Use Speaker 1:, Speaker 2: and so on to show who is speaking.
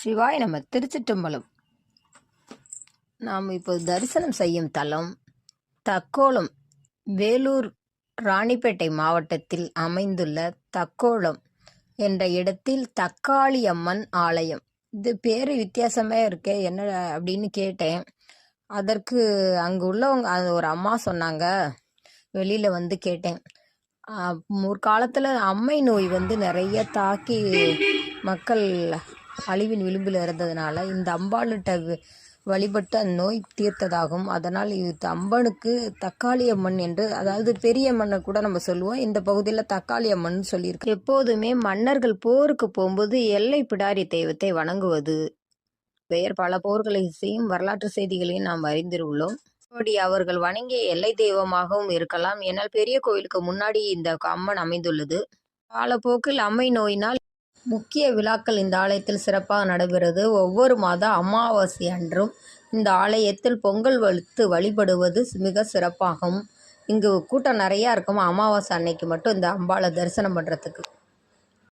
Speaker 1: சிவாய நம. திருச்சிற்றம்பலம். நாம் இப்போ தரிசனம் செய்யும் தலம் தக்கோலம். வேலூர் ராணிப்பேட்டை மாவட்டத்தில் அமைந்துள்ள தக்கோலம் என்ற இடத்தில் தக்காளி அம்மன் ஆலயம். இது பேர் வித்தியாசமே இருக்கே, என்ன அப்படின்னு கேட்டேன். அதற்கு அங்கே உள்ளவங்க அது ஒரு அம்மா சொன்னாங்க. வெளியில் வந்து கேட்டேன். முற்காலத்தில் அம்மை நோய் வந்து நிறைய தாக்கி மக்கள் அழிவின் விளிம்பில் இருந்ததுனால இந்த அம்பாளுட்ட வழிபட்டு அந்த நோய் தீர்த்ததாகும். அதனால் இது அம்மனுக்கு தக்காளி அம்மன் என்று, அதாவது பெரிய அம்மனை கூட நம்ம சொல்லுவோம், இந்த பகுதியில் தக்காளி அம்மன் சொல்லியிருக்கு. எப்போதுமே மன்னர்கள் போருக்கு போகும்போது எல்லை பிடாரி தெய்வத்தை வணங்குவது பெயர் பல போர்களை செய்யும் வரலாற்று செய்திகளையும் நாம் அறிந்துள்ளோம். அப்படி அவர்கள் வணங்கிய எல்லை தெய்வமாகவும் இருக்கலாம். ஏனால் பெரிய கோயிலுக்கு முன்னாடி இந்த அம்மன் அமைந்துள்ளது. காலப்போக்கில் அம்மை நோயினால் முக்கிய விழாக்கள் இந்த ஆலயத்தில் சிறப்பாக நடைபெறுவது. ஒவ்வொரு மாத அமாவாசை அன்றும் இந்த ஆலயத்தில் பொங்கல் வைத்து வழிபடுவது மிக சிறப்பாகும். இங்கு கூட்டம் நிறையா இருக்கும். அமாவாசை அன்னைக்கு மட்டும் இந்த அம்பாளை தரிசனம் பண்ணுறதுக்கு.